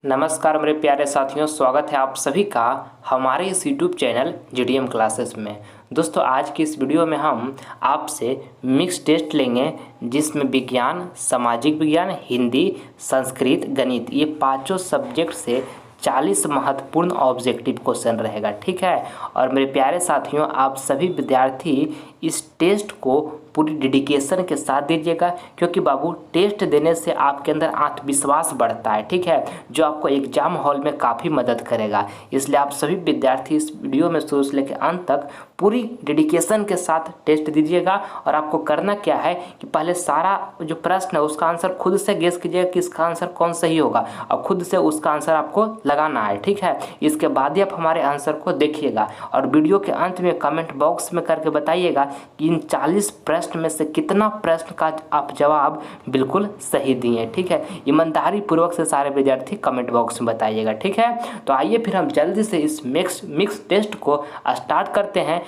नमस्कार मेरे प्यारे साथियों, स्वागत है आप सभी का हमारे इस यूट्यूब चैनल जीडीएम क्लासेस में। दोस्तों, आज की इस वीडियो में हम आपसे मिक्स टेस्ट लेंगे जिसमें विज्ञान, सामाजिक विज्ञान, हिंदी, संस्कृत, गणित ये पांचों सब्जेक्ट से 40 महत्वपूर्ण ऑब्जेक्टिव क्वेश्चन रहेगा। ठीक है। और मेरे प्यारे साथियों, आप सभी विद्यार्थी इस टेस्ट को पूरी डेडिकेशन के साथ दीजिएगा, क्योंकि बाबू टेस्ट देने से आपके अंदर आत्मविश्वास बढ़ता है। ठीक है, जो आपको एग्जाम हॉल में काफ़ी मदद करेगा। इसलिए आप सभी विद्यार्थी इस वीडियो में शुरू से लेकर अंत तक पूरी डेडिकेशन के साथ टेस्ट दीजिएगा। और आपको करना क्या है कि पहले सारा जो प्रश्न है उसका आंसर खुद से गेस कीजिएगा कि इसका आंसर कौन सही होगा, और खुद से उसका आंसर आपको लगाना है। ठीक है, इसके बाद ही आप हमारे आंसर को देखिएगा और वीडियो के अंत में कमेंट बॉक्स में करके बताइएगा कि इन 40 प्रश्न में से कितना प्रश्न का आप जवाब बिल्कुल सही दिए। ठीक है, ईमानदारी पूर्वक से सारे विद्यार्थी कमेंट बॉक्स में बताइएगा। ठीक है, तो आइए फिर हम जल्दी से इस मिक्स टेस्ट को स्टार्ट करते हैं।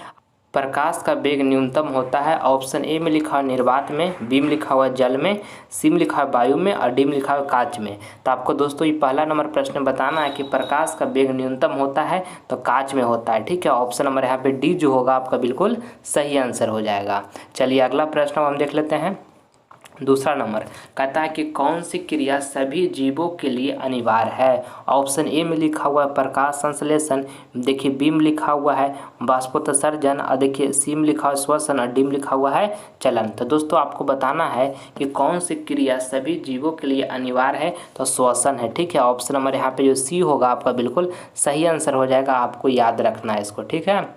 प्रकाश का वेग न्यूनतम होता है। ऑप्शन ए में लिखा हुआ निर्वात में, बी में लिखा हुआ जल में, सी में लिखा हुआ वायु में और डी में लिखा हुआ कांच में। तो आपको दोस्तों ये पहला नंबर प्रश्न बताना है कि प्रकाश का वेग न्यूनतम होता है तो कांच में होता है। ठीक है, ऑप्शन नंबर यहाँ पे डी जो होगा आपका बिल्कुल सही आंसर हो जाएगा। चलिए अगला प्रश्न हम देख लेते हैं। दूसरा नंबर कहता है कि कौन सी क्रिया सभी जीवों के लिए अनिवार्य है। ऑप्शन ए में लिखा हुआ है प्रकाश संश्लेषण, देखिए बी में लिखा हुआ है बाष्पोत्सर्जन, और देखिए सी में लिखा हुआ है श्वसन और डी में लिखा हुआ है चलन। तो दोस्तों आपको बताना है कि कौन सी क्रिया सभी जीवों के लिए अनिवार्य है, तो श्वसन है। ठीक है, ऑप्शन नंबर यहाँ पे जो सी होगा आपका बिल्कुल सही आंसर हो जाएगा। आपको याद रखना है इसको। ठीक है,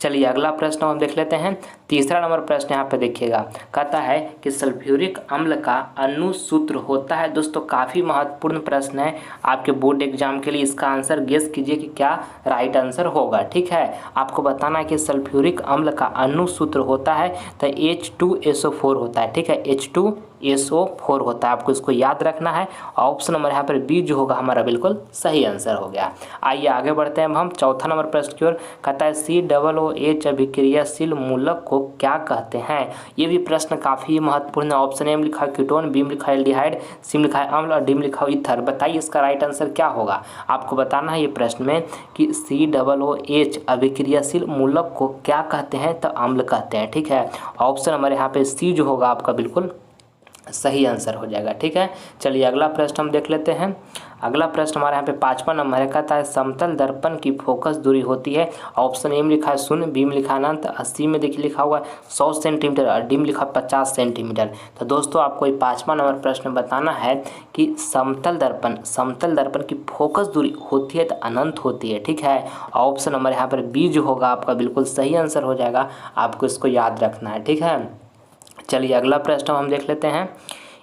चलिए अगला प्रश्न हम देख लेते हैं। तीसरा नंबर प्रश्न यहाँ पे देखिएगा, कहता है कि सल्फ्यूरिक अम्ल का अनुसूत्र होता है। दोस्तों काफ़ी महत्वपूर्ण प्रश्न है आपके बोर्ड एग्जाम के लिए। इसका आंसर गेस कीजिए कि क्या राइट आंसर होगा। ठीक है, आपको बताना है कि सल्फ्यूरिक अम्ल का अनुसूत्र होता है तो H2SO4 होता है। ठीक है, H2SO4 होता है। आपको इसको याद रखना है। ऑप्शन नंबर यहाँ पर बी जो होगा हमारा बिल्कुल सही आंसर हो गया। आइए आगे बढ़ते हैं हम चौथा नंबर प्रश्न की ओर। कहता है COOH अभिक्रियाशील मूलक को क्या कहते हैं। ये भी प्रश्न काफ़ी महत्वपूर्ण है। ऑप्शन ए में लिखा है कीटोन, बी में लिखा है एल्डिहाइड, सी में लिखा है अम्ल और डी में लिखा है ईथर। बताइए इसका राइट आंसर क्या होगा। आपको बताना है ये प्रश्न में कि COOH अभिक्रियाशील मूलक को क्या कहते हैं, तो अम्ल कहते हैं। ठीक है, ऑप्शन नंबर यहाँ पे सी जो होगा आपका बिल्कुल सही आंसर हो जाएगा। ठीक है, चलिए अगला प्रश्न हम देख लेते हैं। अगला प्रश्न हमारे यहाँ पे पांचवा नंबर है। कहता है समतल दर्पण की फोकस दूरी होती है। ऑप्शन ए में लिखा है 0, बी में लिखा है अनंत, सी में देखिए लिखा हुआ है 100 सेंटीमीटर और डी में लिखा है 50 सेंटीमीटर। तो दोस्तों आपको ये पांचवा नंबर प्रश्न बताना है कि समतल दर्पण की फोकस दूरी होती है तो अनंत होती है। ठीक है, ऑप्शन नंबर यहाँ पर बी जो होगा आपका बिल्कुल सही आंसर हो जाएगा। आपको इसको याद रखना है। ठीक है, चलिए अगला प्रश्न हम देख लेते हैं।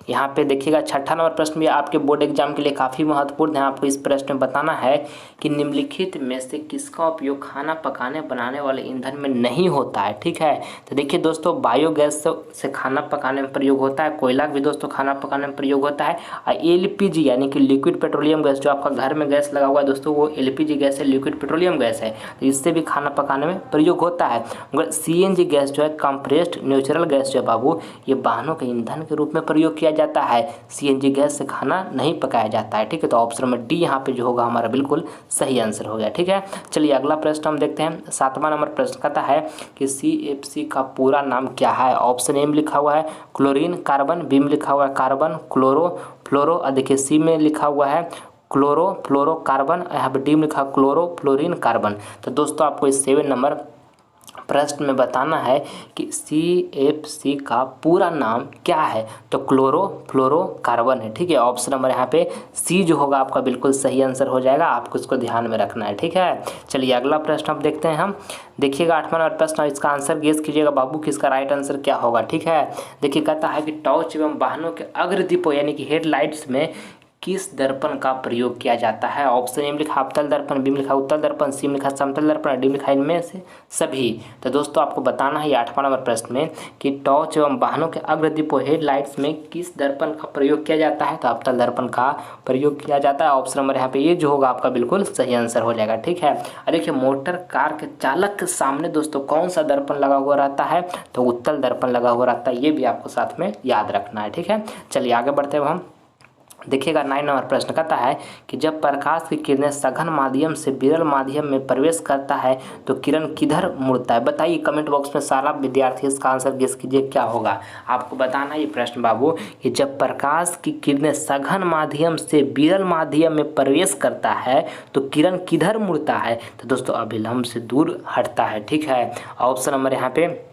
यहाँ पे देखिएगा छठा नंबर प्रश्न भी आपके बोर्ड एग्जाम के लिए काफ़ी महत्वपूर्ण है। आपको इस प्रश्न में बताना है कि निम्नलिखित में से किसका उपयोग खाना पकाने बनाने वाले ईंधन में नहीं होता है। ठीक है, तो देखिए दोस्तों बायोगैस से खाना पकाने में प्रयोग होता है, कोयला भी दोस्तों खाना पकाने में प्रयोग होता है, और LPG यानी कि लिक्विड पेट्रोलियम गैस जो आपका घर में गैस लगा हुआ है दोस्तों वो LPG गैस है, लिक्विड पेट्रोलियम गैस है, तो इससे भी खाना पकाने में प्रयोग होता है। मगर CNG गैस जो है कंप्रेस्ड नेचुरल गैस जो है बाबू ये वाहनों के ईंधन के रूप में प्रयोग किया जाता है। CNG गैस से खाना नहीं पकाया जाता है। ठीक है, तो ऑप्शन नंबर डी यहाँ पे जो होगा हमारा बिल्कुल सही आंसर हो गया। ठीक है, चलिए अगला प्रश्न हम देखते हैं। सातवां नंबर प्रश्न कहता है कि CFC का पूरा नाम क्या है। ऑप्शन ए में लिखा हुआ है क्लोरीन कार्बन, बी में लिखा हुआ है कार्बन क्लोरो फ्लोरो, और देखिए सी में लिखा हुआ है क्लोरो फ्लोरो कार्बन, यहाँ पे डी में लिखा क्लोरो फ्लोरीन कार्बन। तो दोस्तों आपको इस 7 नंबर प्रश्न में बताना है कि CFC का पूरा नाम क्या है, तो क्लोरो फ्लोरो कार्बन है। ठीक है, ऑप्शन नंबर यहाँ पे सी जो होगा आपका बिल्कुल सही आंसर हो जाएगा। आपको इसको ध्यान में रखना है। ठीक है, चलिए अगला प्रश्न अब देखते हैं हम। देखिएगा आठवां नंबर प्रश्न, इसका आंसर गेस कीजिएगा बाबू कि इसका राइट आंसर क्या होगा। ठीक है, देखिए कहता है कि टॉर्च एवं वाहनों के अग्रदीपों यानी कि हेडलाइट्स में किस दर्पण का प्रयोग किया जाता है। ऑप्शन ए में लिखा अवतल दर्पण, बी में लिखा उत्तल दर्पण, सी में लिखा समतल दर्पण, डी में लिखा इनमें से सभी। तो दोस्तों आपको बताना है 8वां नंबर प्रश्न में कि टॉर्च एवं वाहनों के अग्रदीपों हेडलाइट्स में किस दर्पण का प्रयोग किया जाता है, तो अवतल दर्पण का प्रयोग किया जाता है। ऑप्शन नंबर यहाँ पे ये जो होगा आपका बिल्कुल सही आंसर हो जाएगा। ठीक है, और देखिए मोटर कार के चालक के सामने दोस्तों कौन सा दर्पण लगा हुआ रहता है, तो उत्तल दर्पण लगा हुआ रहता है। ये भी आपको साथ में याद रखना है। ठीक है, चलिए आगे बढ़ते हैं हम देखिएगा 9 नंबर प्रश्न कहता है कि जब प्रकाश की किरणें सघन माध्यम से विरल माध्यम में प्रवेश करता है तो किरण किधर मुड़ता है। बताइए कमेंट बॉक्स में सारा विद्यार्थी इसका आंसर गेस कीजिए क्या होगा। आपको बताना है ये प्रश्न बाबू कि जब प्रकाश की किरणें सघन माध्यम से विरल माध्यम में प्रवेश करता है तो किरण किधर मुड़ता है। तो दोस्तों अभिलंब से दूर हटता है। ठीक है, ऑप्शन नंबर यहाँ पे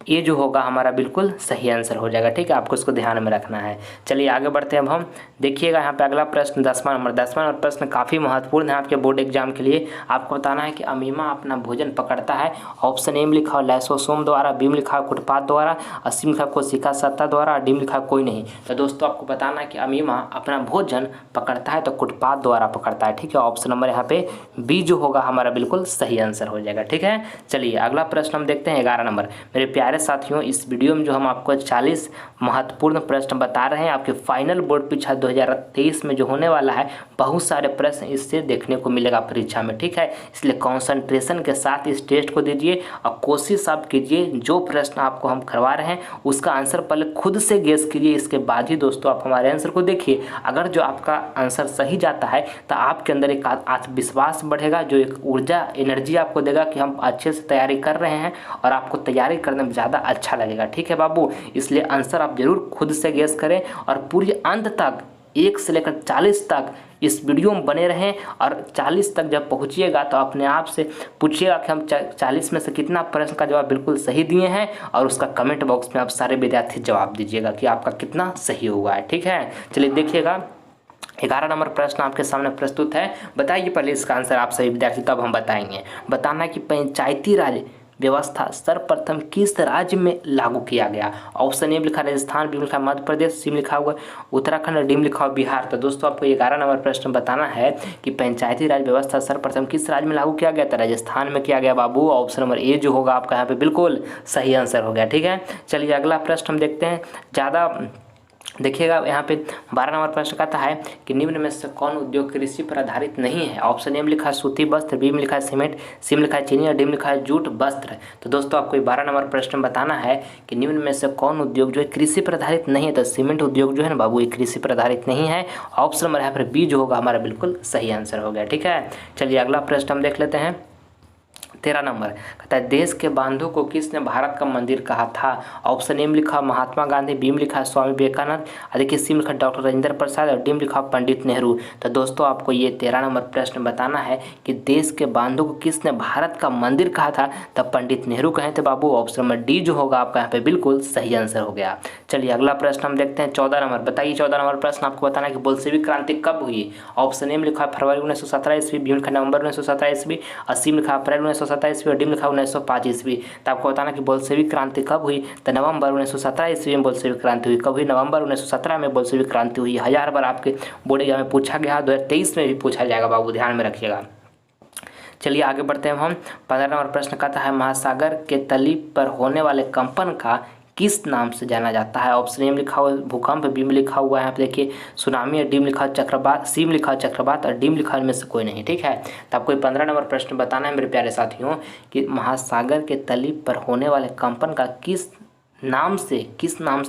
ये जो होगा हमारा बिल्कुल सही आंसर हो जाएगा। ठीक है, आपको इसको ध्यान में रखना है। चलिए आगे बढ़ते हैं अब हम। देखिएगा यहाँ पे अगला प्रश्न 10वां नंबर प्रश्न काफ़ी महत्वपूर्ण है आपके बोर्ड एग्जाम के लिए। आपको बताना है कि अमीमा अपना भोजन पकड़ता है। ऑप्शन ए में लिखा हो लाइसोसोम द्वारा, बी में लिखा हो कुटपाथ द्वारा, और सी में लिखा कोशिका सत्ता द्वारा, और डी में लिखा कोई नहीं। तो दोस्तों आपको बताना है कि अमीमा अपना भोजन पकड़ता है तो कुटपाथ द्वारा पकड़ता है। ठीक है, ऑप्शन नंबर यहाँ पे बी जो होगा हमारा बिल्कुल सही आंसर हो जाएगा। ठीक है, चलिए अगला प्रश्न हम देखते हैं 11 नंबर। मेरे प्यारे साथियों, इस वीडियो में जो हम आपको 40 महत्वपूर्ण प्रश्न बता रहे हैं आपके फाइनल बोर्ड परीक्षा 2023 में जो होने वाला है, बहुत सारे प्रश्न इससे देखने को मिलेगा परीक्षा में। ठीक है, इसलिए कंसंट्रेशन के साथ इस टेस्ट को दीजिए और कोशिश आप कीजिए जो प्रश्न आपको हम करवा रहे हैं उसका आंसर पहले खुद से गेस कीजिए, इसके बाद ही दोस्तों आप हमारे आंसर को देखिए। अगर जो आपका आंसर सही जाता है तो आपके अंदर एक आत्मविश्वास बढ़ेगा, जो एक ऊर्जा एनर्जी आपको देगा कि हम अच्छे से तैयारी कर रहे हैं और आपको तैयारी करने में ज़्यादा अच्छा लगेगा। ठीक है बाबू, इसलिए आंसर आप जरूर खुद से गेस करें और पूरी अंत तक 1 से लेकर 40 तक इस वीडियो में बने रहें। और 40 तक जब पहुंचिएगा तो अपने आप से पूछिएगा कि हम 40 में से कितना प्रश्न का जवाब बिल्कुल सही दिए हैं, और उसका कमेंट बॉक्स में आप सारे विद्यार्थी जवाब दीजिएगा कि आपका कितना सही हुआ है। ठीक है, चलिए देखिएगा 11 नंबर प्रश्न आपके सामने प्रस्तुत है। बताइए पहले इसका आंसर आप सभी विद्यार्थी, तब हम बताएंगे। बताना है कि पंचायती राज व्यवस्था सर्वप्रथम किस राज्य में लागू किया गया। ऑप्शन ए में लिखा राजस्थान, बी में लिखा मध्य प्रदेश, सी में लिखा हुआ उत्तराखंड, डी में लिखा हुआ बिहार। तो दोस्तों आपको 11 नंबर प्रश्न बताना है कि पंचायती राज व्यवस्था सर्वप्रथम किस राज्य में लागू किया गया। तो राजस्थान में किया गया बाबू। ऑप्शन नंबर ए जो होगा आपका यहाँ पे बिल्कुल सही आंसर हो गया। ठीक है, चलिए अगला प्रश्न हम देखते हैं। ज़्यादा देखिएगा यहाँ पे 12 नंबर प्रश्न कहता है कि निम्न में से कौन उद्योग कृषि पर आधारित नहीं है। ऑप्शन ए में लिखा है सूती वस्त्र, बी में लिखा है सीमेंट, सी में लिखा है चीनी, और डी में लिखा है जूट वस्त्र। तो दोस्तों आपको 12 नंबर प्रश्न बताना है कि निम्न में से कौन उद्योग जो है कृषि पर आधारित नहीं है। तो सीमेंट उद्योग जो है ना बाबू, ये कृषि पर आधारित नहीं है। ऑप्शन नंबर यहाँ पर बी जो होगा हमारा बिल्कुल सही आंसर हो गया। ठीक है, चलिए अगला प्रश्न हम देख लेते हैं। 13 नंबर कहता है देश के बांधों को किसने भारत का मंदिर कहा था। ऑप्शन ए में लिखा महात्मा गांधी, बी में लिखा स्वामी विवेकानंद, देखिए सी में लिखा डॉक्टर राजेंद्र प्रसाद, और डी में लिखा पंडित नेहरू। तो दोस्तों आपको ये 13 नंबर प्रश्न बताना है कि देश के बांधों को किसने भारत का मंदिर कहा था। तब पंडित नेहरू कहे थे बाबू। ऑप्शन नंबर डी जो होगा आपका यहाँ पे बिल्कुल सही आंसर हो गया। चलिए अगला प्रश्न हम देखते हैं 14 नंबर। बताइए 14 नंबर प्रश्न आपको बताना है कि बोल्शेविक क्रांति कब हुई। ऑप्शन ए में लिखा फरवरी 1917 ईस्वी, बी में लिखा नवंबर 1917 ईस्वी, और सी में लिखा अप्रैल 1917 ईस्वी, और डी में लिखा 1905 ईस्वी। तो आपको बताना कि बोल्शेविक क्रांति कब हुई। तो नवंबर 1917 ईस्वी में बोल्शेविक क्रांति हुई। कब हुई? नवंबर 1917 में बोल्शेविक क्रांति हुई। 1000 बार आपके बोर्ड एग्जाम में पूछा गया, 2023 में भी पूछा जाएगा बाबू, ध्यान में रखिएगा। चलिए आगे बढ़ते हैं हम। 15 नंबर प्रश्न कहता है महासागर के तली पर होने वाले कंपन का किस नाम से जाना जाता है। ऑप्शन ए में लिखा हुआ भूकंप, बी में लिखा हुआ है यहाँ पे देखिए सुनामी, और डी में लिखा चक्रवात, सी में लिखा चक्रवात, और डी में लिखा इनमें से कोई नहीं। ठीक है, तो आपको 15 नंबर प्रश्न बताना है मेरे प्यारे साथियों कि महासागर के तली पर होने वाले कंपन का किस नाम से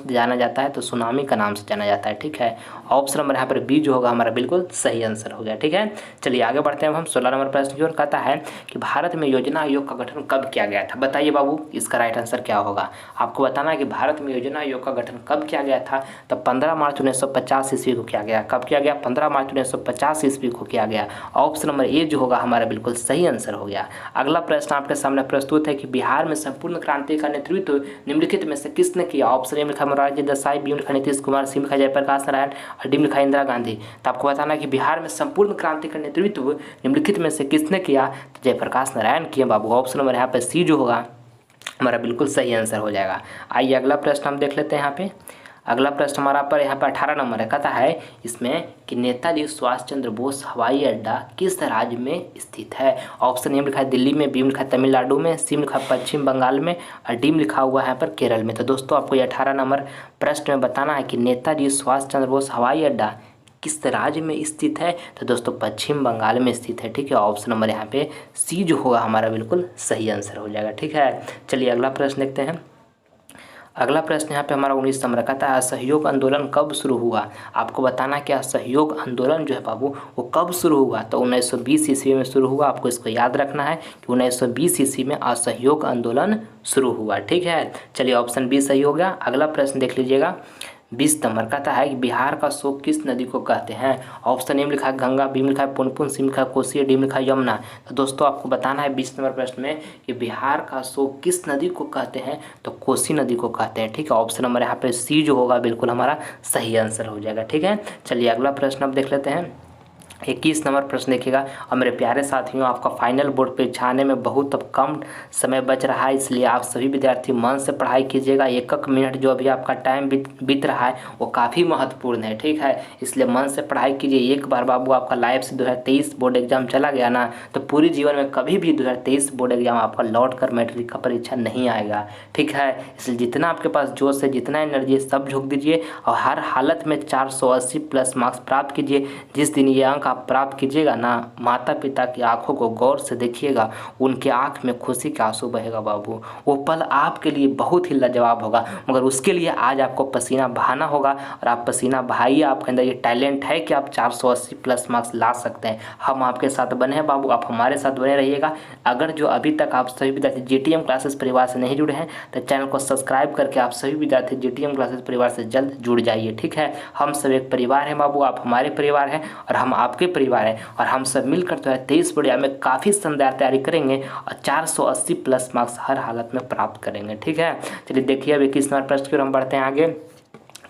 जाना जाता है। तो सुनामी का नाम से जाना जाता है। ठीक है, ऑप्शन नंबर यहाँ पर बी जो होगा हमारा बिल्कुल सही आंसर हो गया। ठीक है, चलिए आगे बढ़ते हैं हम 16 नंबर प्रश्न की ओर। कहता है कि भारत में योजना आयोग का गठन कब किया गया था। बताइए बाबू इसका राइट आंसर क्या होगा। आपको बताना है कि भारत में योजना आयोग का गठन कब किया गया था। तो 15 मार्च 1950 ईस्वी को किया गया। कब किया गया? 15 मार्च 1950 ईस्वी को किया गया। ऑप्शन नंबर ए जो होगा हमारा बिल्कुल सही आंसर हो गया। अगला प्रश्न आपके सामने प्रस्तुत है कि बिहार में संपूर्ण क्रांति का नेतृत्व निम्नलिखित में से किसने किया। ऑप्शन ए में लिखा मोरारजी देसाई, बी में लिखा नीतीश कुमार, सी में लिखा जयप्रकाश नारायण, और डी में लिखा इंदिरा गांधी। तो आपको बताना कि बिहार में संपूर्ण क्रांति का नेतृत्व निम्नलिखित में से किसने किया। तो जयप्रकाश नारायण किए बाबू। ऑप्शन नंबर यहाँ पे सी जो होगा हमारा बिल्कुल सही आंसर हो जाएगा। आइए अगला प्रश्न हम देख लेते हैं। यहाँ पे अगला प्रश्न हमारा पर यहाँ पर 18 नंबर है। कहता है इसमें कि नेताजी सुभाष चंद्र बोस हवाई अड्डा किस राज्य में स्थित है। ऑप्शन ए में लिखा है दिल्ली में, बी में लिखा है तमिलनाडु में, सी में लिखा है पश्चिम बंगाल में, और डी में लिखा हुआ है यहाँ पर केरल में। तो दोस्तों आपको ये 18 नंबर प्रश्न में बताना है कि नेताजी सुभाष चंद्र बोस हवाई अड्डा किस राज्य में स्थित है। तो दोस्तों पश्चिम बंगाल में स्थित है। ठीक है, ऑप्शन नंबर यहाँ पे सी जो होगा हमारा बिल्कुल सही आंसर हो जाएगा। ठीक है, चलिए अगला प्रश्न देखते हैं। अगला प्रश्न यहाँ पे हमारा 19 नंबर का था, असहयोग आंदोलन कब शुरू हुआ। आपको बताना कि असहयोग आंदोलन जो है बाबू वो कब शुरू हुआ। तो 1920 ईस्वी में शुरू हुआ। आपको इसको याद रखना है कि 1920 ईस्वी में असहयोग आंदोलन शुरू हुआ। ठीक है, चलिए ऑप्शन बी सही हो गया। अगला प्रश्न देख लीजिएगा, 20 नंबर का है कि बिहार का शोक किस नदी को कहते हैं। ऑप्शन ए में लिखा है गंगा, बी में लिखा है पुनपुन, सी में लिखा है कोसी, डी में लिखा है यमुना। तो दोस्तों आपको बताना है 20 नंबर प्रश्न में कि बिहार का शोक किस नदी को कहते हैं। तो कोसी नदी को कहते हैं। ठीक है, ऑप्शन नंबर यहाँ पे सी जो होगा बिल्कुल हमारा सही आंसर हो जाएगा। ठीक है, चलिए अगला प्रश्न अब देख लेते हैं। 21 नंबर प्रश्न देखिएगा। और मेरे प्यारे साथियों, आपका फाइनल बोर्ड परीक्षा आने में बहुत अब कम समय बच रहा है, इसलिए आप सभी विद्यार्थी मन से पढ़ाई कीजिएगा। एक एक मिनट जो अभी आपका टाइम बीत रहा है वो काफ़ी महत्वपूर्ण है। ठीक है, इसलिए मन से पढ़ाई कीजिए। एक बार बाबू आपका लाइफ से 2023 बोर्ड एग्जाम चला गया ना, तो पूरी जीवन में कभी भी 2023 बोर्ड एग्जाम आपका लौट कर मैट्रिक का परीक्षा नहीं आएगा। ठीक है, इसलिए जितना आपके पास जोश है, जितना एनर्जी है, सब झोंक दीजिए और हर हालत में 480 प्लस मार्क्स प्राप्त कीजिए। जिस दिन ये अंक आप प्राप्त कीजिएगा ना, माता पिता की आंखों को गौर से देखिएगा, उनके आंख में खुशी के आंसू बहेगा बाबू। वो पल आपके लिए बहुत ही लाजवाब होगा, मगर उसके लिए आज आपको पसीना बहाना होगा और आप पसीना बहाइए। आपके अंदर ये टैलेंट है कि आप 480 प्लस मार्क्स ला सकते हैं। हम आपके साथ बने हैं बाबू, आप हमारे साथ बने रहिएगा। अगर जो अभी तक आप सभी विद्यार्थी जीटीएम क्लासेस परिवार से नहीं जुड़े हैं तो चैनल को सब्सक्राइब करके आप सभी विद्यार्थी जीटीएम क्लासेस परिवार से जल्द जुड़ जाइए। ठीक है, हम सब एक परिवार हैं बाबू, आप हमारे परिवार हैं और हम आपके परिवार है, और हम सब मिलकर 2023 बोर्ड एग्जाम में काफ़ी शानदार तैयारी करेंगे और 480 प्लस मार्क्स हर हालत में प्राप्त करेंगे। ठीक है, चलिए देखिए अब 21 नंबर प्रश्न की ओर हम बढ़ते हैं आगे।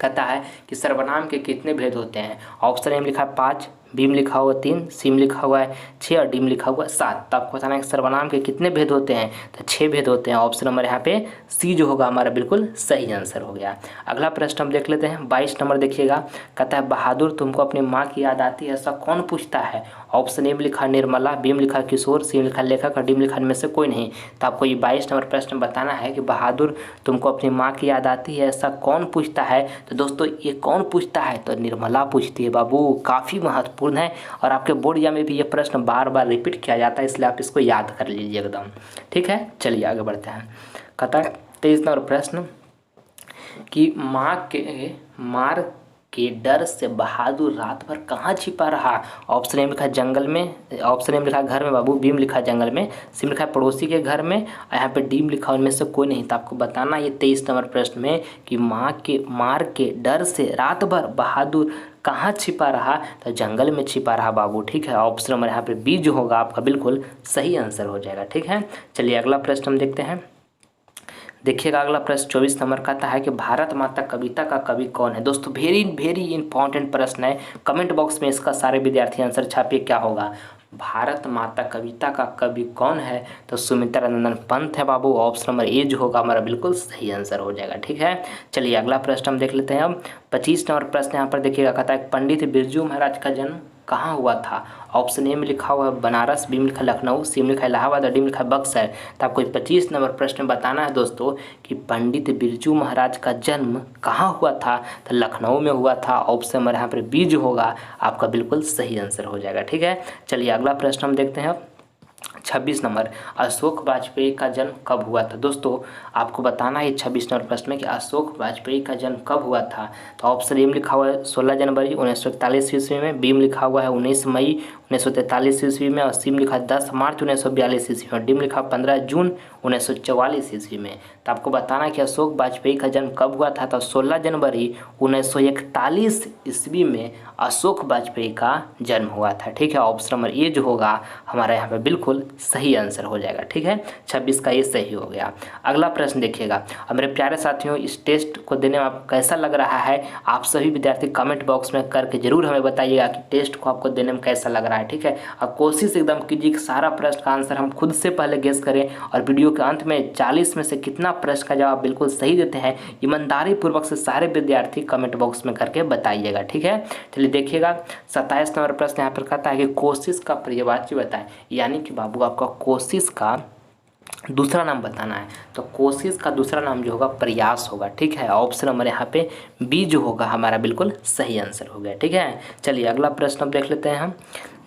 कहता है कि सर्वनाम के कितने भेद होते हैं। ऑप्शन ए में लिखा है 5, बी में लिखा हुआ 3, सी में लिखा हुआ है 6 और डी में लिखा हुआ है 7। तो आपको बताना है कि सर्वनाम के कितने भेद होते हैं। तो 6 भेद होते हैं। ऑप्शन नंबर यहाँ पे सी जो होगा हमारा बिल्कुल सही आंसर हो गया। अगला प्रश्न हम देख लेते हैं। 22 नंबर देखिएगा। कहता है बहादुर तुमको अपनी माँ की याद आती है, ऐसा कौन पूछता है। ऑप्शन ए में लिखा निर्मला, बी में लिखा किशोर, सी में लिखा लेखक और डी में लिखा इनमें से कोई नहीं। तो आपको ये 22 नंबर प्रश्न बताना है कि बहादुर तुमको अपनी माँ की याद आती है, ऐसा कौन पूछता है। तो दोस्तों ये कौन पूछता है, तो निर्मला पूछती है बाबू। काफ़ी महत्वपूर्ण है और आपके बोर्ड एग्जाम में भी ये प्रश्न बार बार रिपीट किया जाता है, इसलिए आप इसको याद कर लीजिए एकदम। ठीक है, चलिए आगे बढ़ते हैं। कहता है 23 नंबर प्रश्न कि मार के डर से बहादुर रात भर कहाँ छिपा रहा। ऑप्शन ए में लिखा जंगल में, ऑप्शन ए में लिखा घर में बाबू, बी में लिखा जंगल में, सी में लिखा पड़ोसी के घर में, यहाँ पे डी में लिखा उनमें से कोई नहीं। तो आपको बताना ये 23 नंबर प्रश्न में कि मार के डर से रात भर बहादुर कहाँ छिपा रहा। तो जंगल में छिपा रहा बाबू। ठीक है, ऑप्शन नंबर यहाँ पे बी जो होगा आपका बिल्कुल सही आंसर हो जाएगा। ठीक है, चलिए अगला प्रश्न हम देखते हैं। देखिएगा अगला प्रश्न 24 नंबर का है कि भारत माता कविता का कवि कौन है। दोस्तों वेरी वेरी इंपॉर्टेंट प्रश्न है। कमेंट बॉक्स में इसका सारे विद्यार्थी आंसर छापिए क्या होगा। भारत माता कविता का कवि कौन है। तो सुमित्रा नंदन पंत है बाबू। ऑप्शन नंबर ए जो होगा हमारा बिल्कुल सही आंसर हो जाएगा। ठीक है, चलिए अगला प्रश्न हम देख लेते हैं। अब 25 नंबर प्रश्न यहाँ पर देखिएगा। कहता है पंडित बिरजू महाराज का जन्म कहाँ हुआ था। ऑप्शन ए में लिखा हुआ है बनारस, बी में लिखा लखनऊ, सी में लिखा इलाहाबाद और डी में लिखा बक्सर। तो आपको 25 नंबर प्रश्न बताना है दोस्तों कि पंडित बिरजू महाराज का जन्म कहाँ हुआ था। तो लखनऊ में हुआ था। ऑप्शन नंबर यहाँ पर बी जो होगा आपका बिल्कुल सही आंसर हो जाएगा। ठीक है, चलिए अगला प्रश्न हम देखते हैं। 26 नंबर अशोक वाजपेयी का जन्म कब हुआ था। दोस्तों आपको बताना है 26 नंबर प्रश्न में कि अशोक वाजपेयी का जन्म कब हुआ था। तो ऑप्शन ए में लिखा हुआ है 16 जनवरी 1941 ईस्वी में, बी में लिखा हुआ है 19 मई 1943 ईस्वी में और सी में लिखा 10 मार्च 1942 ईस्वी में और डी में लिखा 15 जून 1944 ईस्वी में। तो आपको बताना कि अशोक वाजपेयी का जन्म कब हुआ था। तो 16 जनवरी 1941 ईस्वी में अशोक वाजपेयी का जन्म हुआ था। ठीक है, ऑप्शन नंबर ए जो होगा हमारा यहाँ पे बिल्कुल सही आंसर हो जाएगा। ठीक है, 26 का ये सही हो गया। अगला प्रश्न देखिएगा। अब मेरे प्यारे साथियों इस टेस्ट को देने में आपको कैसा लग रहा है, आप सभी विद्यार्थी कमेंट बॉक्स में करके जरूर हमें बताइएगा कि टेस्ट को आपको देने में कैसा लग रहा है। ठीक है, अब कोशिश एकदम कीजिए कि सारा प्रश्न का आंसर हम खुद से पहले गेस करें और वीडियो के अंत में 40 में से कितना प्रश्न का जवाब बिल्कुल सही देते हैं, ईमानदारी पूर्वक से सारे विद्यार्थी कमेंट बॉक्स में करके बताइएगा। ठीक है, चलिए देखिएगा 27 नंबर प्रश्न यहाँ पर कहता है कि कोशिश का पर्यायवाची बताएं। यानी कि बाबू आपका कोशिश का दूसरा नाम बताना है। तो कोशिश का दूसरा नाम जो होगा प्रयास होगा। ठीक है, ऑप्शन नंबर यहाँ पे बी जो होगा हमारा बिल्कुल सही आंसर हो गया। ठीक है, चलिए अगला प्रश्न अब देख लेते हैं हम।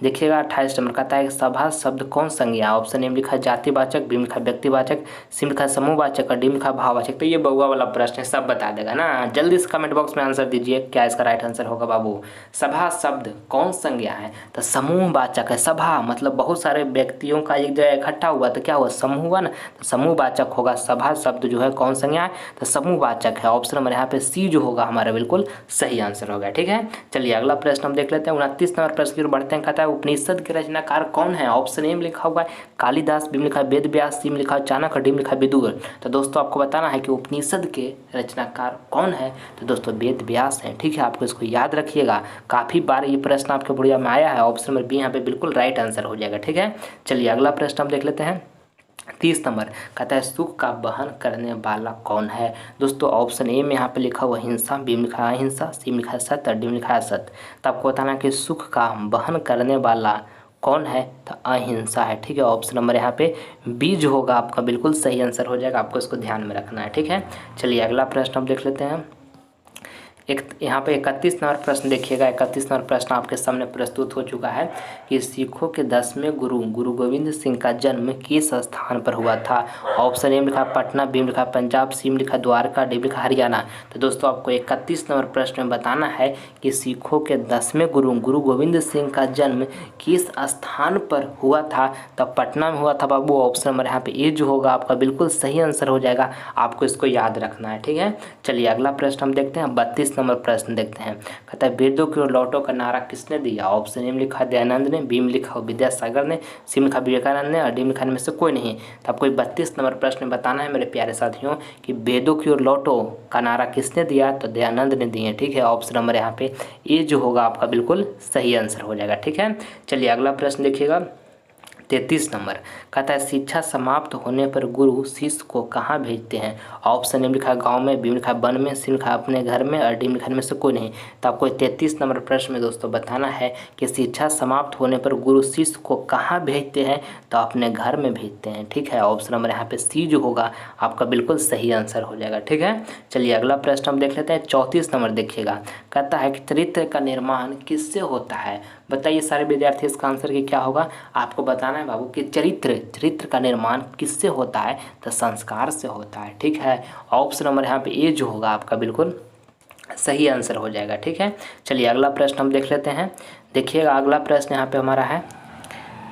देखिएगा 28 नंबर कहता है कि सभा शब्द कौन संज्ञा। ऑप्शन ए में लिखा है जातिवाचक, बी में लिखा है व्यक्तिवाचक, सी में लिखा है समूहवाचक और डी में लिखा है भाववाचक। तो ये बउआ वाला प्रश्न है, सब बता देगा ना। जल्दी से कमेंट बॉक्स में आंसर दीजिए, क्या इसका राइट आंसर होगा बाबू। सभा शब्द कौन संज्ञा है, तो समूहवाचक है। सभा मतलब बहुत सारे व्यक्तियों का एक जगह इकट्ठा हुआ तो क्या हुआ, समूह हुआ ना, तो समूहवाचक होगा। सभा शब्द जो है कौन संज्ञा है, तो समूहवाचक है। ऑप्शन नंबर यहाँ पे सी जो होगा हमारा बिल्कुल सही आंसर होगा। ठीक है, चलिए अगला प्रश्न हम देख लेते हैं। 29 नंबर प्रश्न की ओर बढ़ते हैं। कहता है उपनिषद के रचनाकार कौन है। ऑप्शन ए में लिखा हुआ है कालिदास, बी में लिखा है वेद व्यास, सी में लिखा है चाणक्य और डी में लिखा है विदुर। तो दोस्तों आपको बताना है कि उपनिषद के रचनाकार कौन है, तो दोस्तों वेद व्यास हैं। ठीक है, आपको इसको याद रखिएगा, काफ़ी बार ये प्रश्न आपके बुढ़िया में आया है। ऑप्शन नंबर बी यहाँ पे बिल्कुल राइट आंसर हो जाएगा। ठीक है, चलिए अगला प्रश्न हम देख लेते हैं। 30 नंबर कहता है सुख का वहन करने वाला कौन है। दोस्तों ऑप्शन ए में यहाँ पे लिखा हुआ हिंसा, बी में लिखा है अहिंसा, सी में लिखा है सत्य और डी में लिखा है असत्य। तो आपको बताना है कि सुख का वहन करने वाला कौन है, तो अहिंसा है। ठीक है, ऑप्शन नंबर यहाँ पे बी जो होगा आपका बिल्कुल सही आंसर हो जाएगा, आपको इसको ध्यान में रखना है। ठीक है, चलिए अगला प्रश्न हम देख लेते हैं। यहाँ पे 31 नंबर प्रश्न देखिएगा। 31 नंबर प्रश्न आपके सामने प्रस्तुत हो चुका है कि सिखों के 10वें गुरु गुरु गोविंद सिंह का जन्म किस स्थान पर हुआ था। ऑप्शन ए में लिखा पटना, बी में लिखा पंजाब, सी में लिखा द्वारका, डी में लिखा हरियाणा। तो दोस्तों आपको 31 नंबर प्रश्न में बताना है कि सिखों के 10वें गुरु गुरु गोविंद सिंह का जन्म किस स्थान पर हुआ था। तो पटना में हुआ था बाबू। ऑप्शन नंबर यहाँ पे ए जो होगा आपका बिल्कुल सही आंसर हो जाएगा, आपको इसको याद रखना है। ठीक है, चलिए अगला प्रश्न हम देखते हैं। 32 नंबर प्रश्न देखते हैं। कहता है वेदों की ओर लौटो का नारा किसने दिया। ऑप्शन ए में लिखा दयानंद ने, बी में लिखा विद्यासागर ने, सी में लिखा विवेकानंद ने और डी में लिखा में से कोई नहीं। तो आपको 32 नंबर प्रश्न बताना है मेरे प्यारे साथियों कि वेदों की ओर लौटो का नारा किसने दिया, तो दयानंद ने दिए। ठीक है, ऑप्शन नंबर यहाँ पे ए जो होगा आपका बिल्कुल सही आंसर हो जाएगा। ठीक है, चलिए अगला प्रश्न देखिएगा। 33 नंबर कहता है शिक्षा समाप्त होने पर गुरु शिष्य को कहाँ भेजते हैं। ऑप्शन ए लिखा है गाँव में, बी लिखा है वन में, सी लिखा है अपने घर में और डी लिखा में से कोई नहीं। तो आपको 33 नंबर प्रश्न में दोस्तों बताना है कि शिक्षा समाप्त होने पर गुरु शिष्य को कहाँ भेजते हैं, तो अपने घर में भेजते हैं। ठीक है, ऑप्शन नंबर यहाँ पे सी जो होगा आपका बिल्कुल सही आंसर हो जाएगा। ठीक है, चलिए अगला प्रश्न हम देख लेते हैं। 34 नंबर देखिएगा। कहता है कि चरित्र का निर्माण किससे होता है। बताइए सारे विद्यार्थी इसका आंसर कि क्या होगा। आपको बताना है बाबू कि चरित्र का निर्माण किससे होता है, तो संस्कार से होता है। ठीक है, ऑप्शन नंबर यहाँ पे ए जो होगा आपका बिल्कुल सही आंसर हो जाएगा। ठीक है, चलिए अगला प्रश्न हम देख लेते हैं। देखिएगा अगला प्रश्न यहाँ पे हमारा है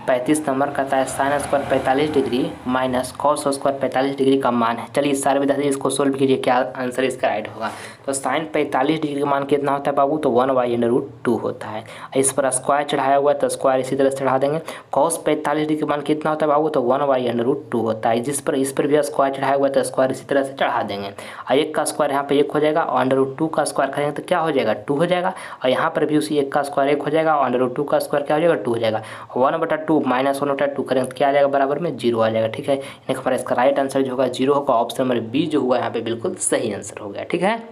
35 नंबर। कहता है sine square 45 degree minus cos square 45 degree का मान है। चलिए सारे विद्यार्थी इसको सोल्व कीजिए, क्या आंसर इसका राइट होगा। तो साइन 45 डिग्री का मान कितना होता है बाबू, तो 1/√2 होता है। इस पर स्क्वायर चढ़ाया हुआ है तो स्क्वायर इसी तरह से चढ़ा देंगे। कॉस 45 डिग्री का मान कितना होता है बाबू, तो 1/√2 होता है। जिस पर इस पर भी स्क्वायर चढ़ाया हुआ है तो स्क्वायर इसी तरह से चढ़ा देंगे। और 1 का स्क्वायर यहाँ पे 1 हो जाएगा और √2 का स्क्वायर करेंगे तो क्या हो जाएगा, 2 हो जाएगा। और यहाँ पर भी उसी 1 का स्क्वायर 1 हो जाएगा और √2 का स्क्वायर क्या हो जाएगा, 2 हो जाएगा। 1/2 माइनस 1/2 करेंगे तो क्या आ जाएगा, बराबर में 0 आ जाएगा। ठीक है, यानी हमारा इसका राइट आंसर जो होगा 0 होगा। ऑप्शन नंबर बी जो हुआ यहाँ पे बिल्कुल सही आंसर हो गया। ठीक है,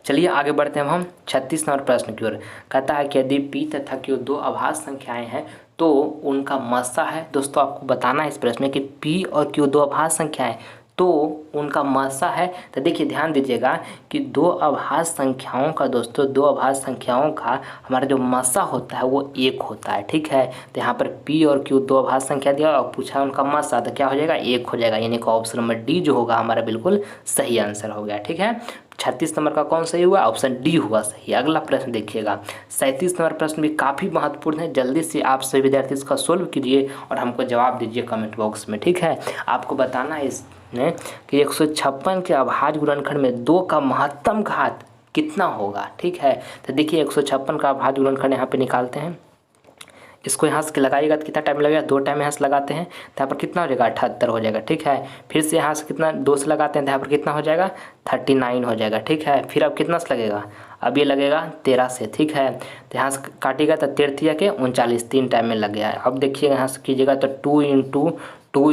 चलिए आगे बढ़ते हैं हम 36 नंबर प्रश्न की ओर। कहता है कि यदि p तथा q दो अभाज्य संख्याएं हैं तो उनका मस्सा है। दोस्तों आपको बताना है इस प्रश्न में कि p और q दो अभाज्य संख्याएं तो उनका मस्सा है। तो देखिए ध्यान दीजिएगा कि दो अभाज्य संख्याओं का दोस्तों दो अभाज्य संख्याओं का हमारा जो मस्सा होता है वो 1 होता है। ठीक है, तो यहाँ पर p और q दो अभाज्य संख्या दिया और पूछा उनका मस्सा, तो क्या हो जाएगा, 1 हो जाएगा। यानी कि ऑप्शन नंबर डी जो होगा हमारा बिल्कुल सही आंसर हो गया। ठीक है, 36 नंबर का कौन सही हुआ, ऑप्शन डी हुआ सही। अगला प्रश्न देखिएगा 37 नंबर प्रश्न भी काफ़ी महत्वपूर्ण है। जल्दी से आप सभी विद्यार्थी इसका सोल्व कीजिए और हमको जवाब दीजिए कमेंट बॉक्स में। ठीक है, आपको बताना है इसमें कि 156 के अभाज्य गुणनखंड में 2 का महत्तम घात कितना होगा। ठीक है, तो देखिए 156 का अभाज्य गुणनखंड यहाँ पे निकालते हैं। इसको यहाँ से लगाइएगा तो कितना टाइम लगेगा, 2 टाइम यहाँ से लगाते हैं तो यहाँ पर कितना हो जाएगा, 78 हो जाएगा। ठीक है, फिर से यहाँ से कितना 2 से लगाते हैं तो यहाँ पर कितना हो जाएगा, 39 हो जाएगा। ठीक है, फिर अब कितना से लगेगा, अब ये लगेगा 13 से। ठीक है, तो यहाँ से काटिएगा तो 13 के 39, 3 टाइम में लग गया है। अब देखिएगा यहाँ से कीजिएगा तो 2 ×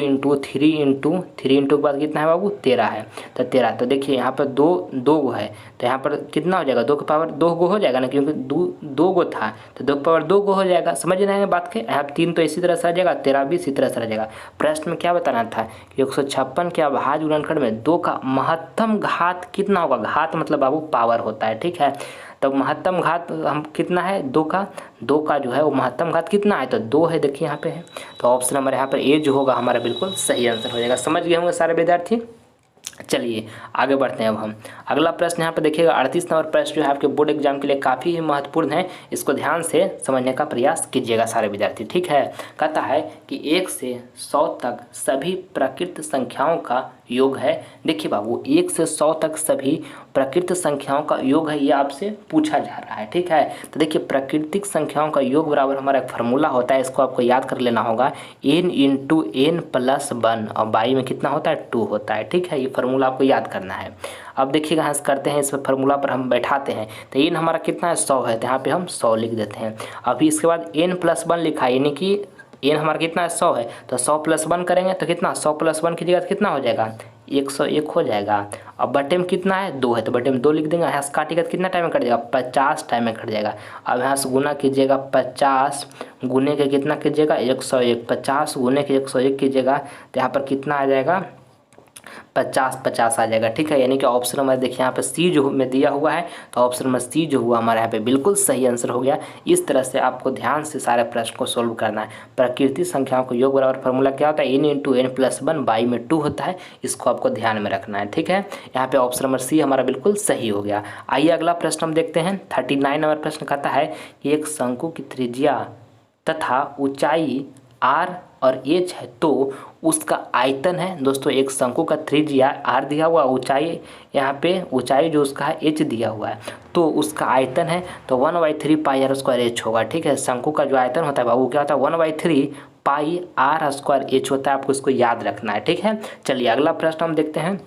3 के बाद कितना है बाबू, 13 है। तो 13, तो देखिए यहाँ पर 2 गो है तो यहाँ पर कितना हो जाएगा, 2 की पावर 2 गो हो जाएगा ना, क्योंकि 2 गो था तो 2 की पावर 2 गो हो जाएगा। समझ रहे हैं बात के, यहाँ 3 तो इसी तरह से आ जाएगा, 13 भी इसी तरह से आ जाएगा। प्रश्न में क्या बताना था कि 156 के अभाज्य गुणनखंड में 2 का महत्तम घात कितना होगा। घात मतलब बाबू पावर होता है। ठीक है, तो महत्तम घात हम कितना है 2 का जो है वो महत्तम घात कितना है तो 2 है, देखिए यहाँ पे है। तो ऑप्शन नंबर यहाँ पर ए जो होगा हमारा बिल्कुल सही आंसर हो जाएगा। समझ गए होंगे सारे विद्यार्थी। चलिए आगे बढ़ते हैं अब हम। अगला प्रश्न यहाँ पर देखिएगा 38 नंबर प्रश्न जो है आपके बोर्ड एग्जाम के लिए काफ़ी ही महत्वपूर्ण है, इसको ध्यान से समझने का प्रयास कीजिएगा सारे विद्यार्थी, ठीक है। कहता है कि 1 से 100 तक सभी प्राकृत संख्याओं का योग है। देखिए बाबू 1 से 100 तक सभी प्राकृत संख्याओं का योग है, ये आपसे पूछा जा रहा है, ठीक है। तो देखिए प्राकृतिक संख्याओं का योग बराबर हमारा एक फार्मूला होता है, इसको आपको याद कर लेना होगा, n × n+1 और बाई में कितना होता है 2 होता है, ठीक है। ये फार्मूला आपको याद करना है। अब देखिएगा यहाँ से करते हैं, इस फार्मूला पर हम बैठाते हैं। तो n हमारा कितना है 100 है, तो यहाँ पे हम 100 लिख देते हैं। अभी इसके बाद n+1 लिखा है, यानी कि n हमारा कितना है 100 है, तो 100 + 1 करेंगे तो कितना 100 + 1 कीजिएगा तो कितना हो जाएगा 101 हो जाएगा। अब बटे में कितना है 2 है, तो बटे में 2 लिख देंगे। यहाँ से काटिएगा तो कितना टाइम में कट जाएगा 50 टाइम में कट जाएगा। अब यहाँ से गुना कीजिएगा 50 गुने के कितना कीजिएगा 101, 50 गुने के 101 कीजिएगा तो यहाँ पर कितना आ जाएगा 50 आ जाएगा, ठीक है। यानी कि ऑप्शन नंबर देखिए यहाँ पे सी जो में दिया हुआ है, तो ऑप्शन नंबर सी जो हुआ हमारा यहाँ पे बिल्कुल सही आंसर हो गया। इस तरह से आपको ध्यान से सारे प्रश्न को सोल्व करना है। प्राकृतिक संख्याओं को योग बराबर फार्मूला क्या होता है n × n+1 बाई में 2 होता है, इसको आपको ध्यान में रखना है, ठीक है। यहाँ पे ऑप्शन नंबर सी हमारा बिल्कुल सही हो गया। आइए अगला प्रश्न हम देखते हैं। 39 नंबर प्रश्न कहता है कि एक शंकु की त्रिज्या तथा ऊंचाई r और h है, तो उसका आयतन है। दोस्तों एक शंकु का त्रिज्या r दिया हुआ, ऊंचाई यहाँ पे ऊंचाई जो उसका है h दिया हुआ है, तो उसका आयतन है तो 1/3 πr² h होगा, ठीक है। शंकु का जो आयतन होता है बाबू क्या होता है 1/3 πr² h होता है, आपको इसको याद रखना है, ठीक है। चलिए अगला प्रश्न हम देखते हैं।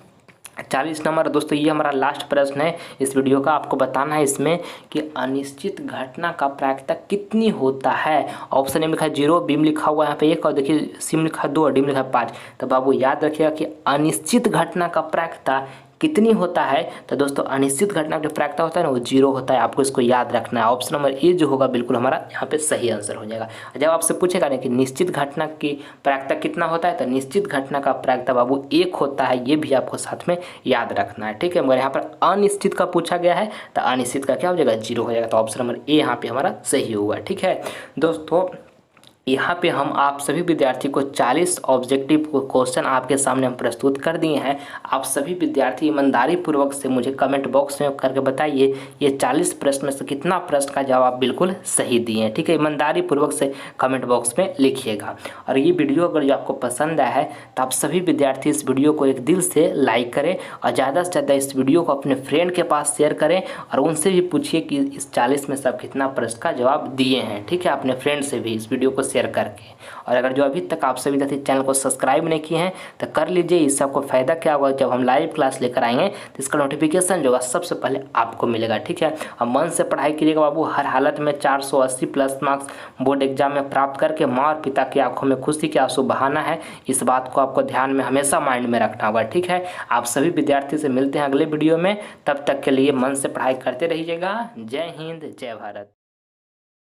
40 नंबर दोस्तों ये हमारा लास्ट प्रश्न है इस वीडियो का। आपको बताना है इसमें कि अनिश्चित घटना का प्रायिकता कितनी होता है। ऑप्शन ए में लिखा है 0, बी में लिखा हुआ है यहाँ पे 1 और देखिए सी में लिखा है 2 और डी में लिखा है 5। तो बाबू याद रखिएगा कि अनिश्चित घटना का प्रायिकता कितनी होता है। तो दोस्तों अनिश्चित घटना का जो प्रायिकता होता है ना वो 0 होता है, आपको इसको याद रखना है। ऑप्शन नंबर ए जो होगा बिल्कुल हमारा यहाँ पे सही आंसर हो जाएगा। जब आपसे पूछेगा ना कि निश्चित घटना की प्रायिकता कितना होता है, तो निश्चित घटना का प्रायिकता बाबू 1 होता है, ये भी आपको साथ में याद रखना है, ठीक है। मगर यहाँ पर अनिश्चित का पूछा गया है तो अनिश्चित का क्या हो जाएगा 0 हो जाएगा। तो ऑप्शन नंबर ए यहाँ पे हमारा सही हुआ, ठीक है। दोस्तों यहाँ पे हम आप सभी विद्यार्थी को 40 ऑब्जेक्टिव क्वेश्चन आपके सामने हम प्रस्तुत कर दिए हैं। आप सभी विद्यार्थी ईमानदारी पूर्वक से मुझे कमेंट बॉक्स में करके बताइए ये 40 प्रश्न में से कितना प्रश्न का जवाब बिल्कुल सही दिए हैं, ठीक है। ईमानदारी पूर्वक से कमेंट बॉक्स में लिखिएगा। और ये वीडियो अगर जो आपको पसंद आया है तो आप सभी विद्यार्थी इस वीडियो को एक दिल से लाइक करें और ज़्यादा से ज़्यादा इस वीडियो को अपने फ्रेंड के पास शेयर करें और उनसे भी पूछिए कि इस 40 में से आप कितना प्रश्न का जवाब दिए हैं, ठीक है। अपने फ्रेंड से भी इस वीडियो को शेयर करके। और अगर जो अभी तक आप सभी साथी चैनल को सब्सक्राइब नहीं किए हैं तो कर लीजिए। इससे आपको फायदा क्या होगा, जब हम लाइव क्लास लेकर आएंगे तो इसका नोटिफिकेशन जो होगा सबसे पहले आपको मिलेगा, ठीक है। और मन से पढ़ाई कीजिएगा बाबू, हर हालत में 480+ मार्क्स बोर्ड एग्जाम में प्राप्त करके माँ और पिता की आंखों में खुशी के आंसू बहाना है। इस बात को आपको ध्यान में हमेशा माइंड में रखना होगा, ठीक है। आप सभी विद्यार्थी से मिलते हैं अगले वीडियो में, तब तक के लिए मन से पढ़ाई करते रहिएगा। जय हिंद, जय भारत।